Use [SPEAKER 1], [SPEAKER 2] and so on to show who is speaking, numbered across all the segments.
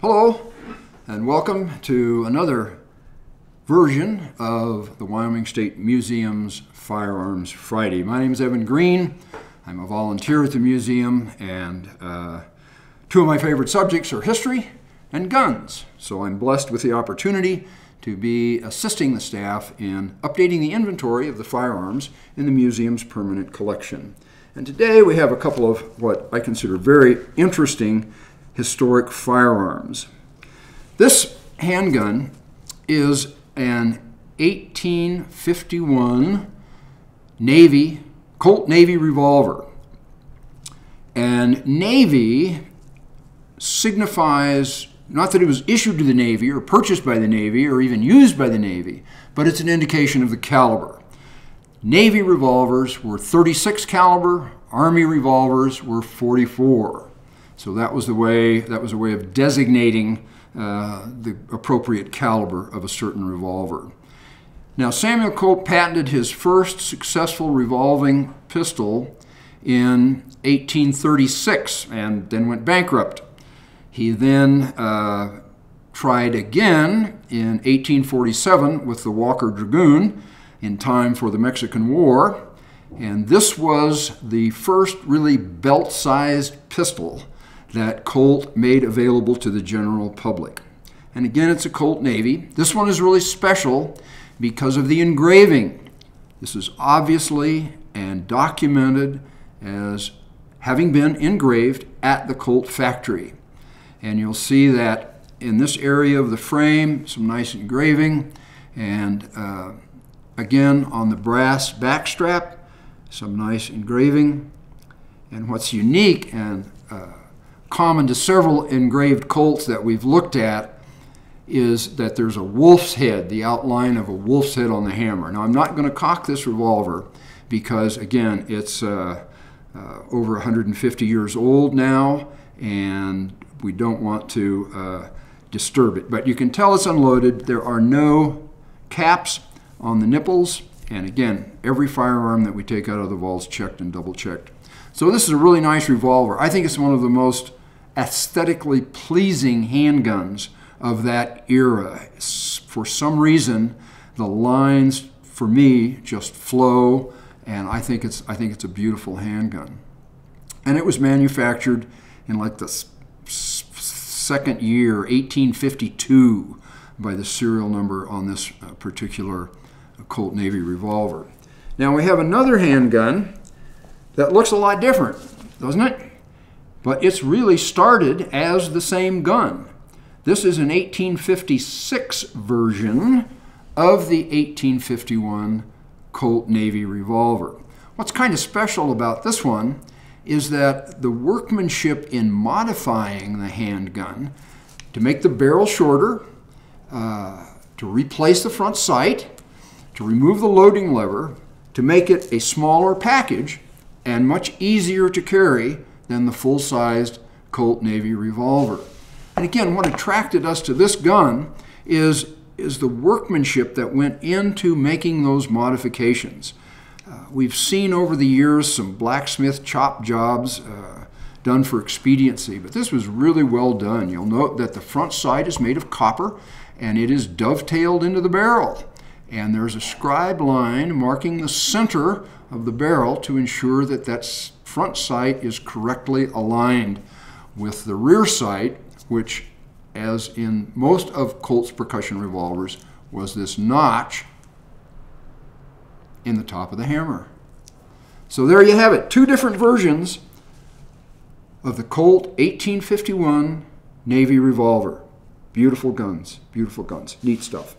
[SPEAKER 1] Hello, and welcome to another version of the Wyoming State Museum's Firearms Friday. My name is Evan Green. I'm a volunteer at the museum, and two of my favorite subjects are history and guns. So I'm blessed with the opportunity to be assisting the staff in updating the inventory of the firearms in the museum's permanent collection. And today we have a couple of what I consider very interesting historic firearms. This handgun is an 1851 Colt Navy revolver. And Navy signifies not that it was issued to the Navy or purchased by the Navy or even used by the Navy, but it's an indication of the caliber. Navy revolvers were 36 caliber, Army revolvers were 44. So that was a way of designating the appropriate caliber of a certain revolver. Now, Samuel Colt patented his first successful revolving pistol in 1836 and then went bankrupt. He then tried again in 1847 with the Walker Dragoon in time for the Mexican War, and this was the first really belt-sized pistol that Colt made available to the general public. And again, it's a Colt Navy. This one is really special because of the engraving. This is obviously and documented as having been engraved at the Colt factory. And you'll see that in this area of the frame, some nice engraving, and again on the brass backstrap, some nice engraving. And what's unique and common to several engraved Colts that we've looked at is that there's a wolf's head, the outline of a wolf's head on the hammer. Now, I'm not going to cock this revolver because, again, it's over 150 years old now, and we don't want to disturb it. But you can tell it's unloaded. There are no caps on the nipples, and again, every firearm that we take out of the vault is checked and double-checked. So this is a really nice revolver. I think it's one of the most aesthetically pleasing handguns of that era. For some reason, the lines, for me, just flow, and I think it's a beautiful handgun. And it was manufactured in like the second year, 1852, by the serial number on this particular Colt Navy revolver. Now we have another handgun that looks a lot different, doesn't it? But it's really started as the same gun. This is an 1856 version of the 1851 Colt Navy revolver. What's kind of special about this one is that the workmanship in modifying the handgun to make the barrel shorter, to replace the front sight, to remove the loading lever, to make it a smaller package and much easier to carry than the full-sized Colt Navy revolver. And again, what attracted us to this gun is the workmanship that went into making those modifications. We've seen over the years some blacksmith chop jobs done for expediency, but this was really well done. You'll note that the front sight is made of copper and it is dovetailed into the barrel. And there's a scribe line marking the center of the barrel to ensure that that front sight is correctly aligned with the rear sight, which, as in most of Colt's percussion revolvers, was this notch in the top of the hammer. So there you have it, two different versions of the Colt 1851 Navy revolver. Beautiful guns, neat stuff.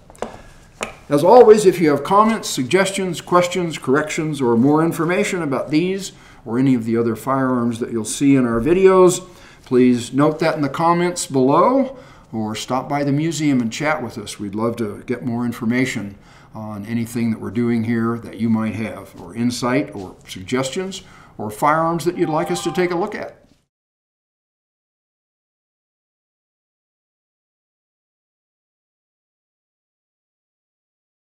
[SPEAKER 1] As always, if you have comments, suggestions, questions, corrections, or more information about these or any of the other firearms that you'll see in our videos, please note that in the comments below or stop by the museum and chat with us. We'd love to get more information on anything that we're doing here that you might have, or insight or suggestions or firearms that you'd like us to take a look at.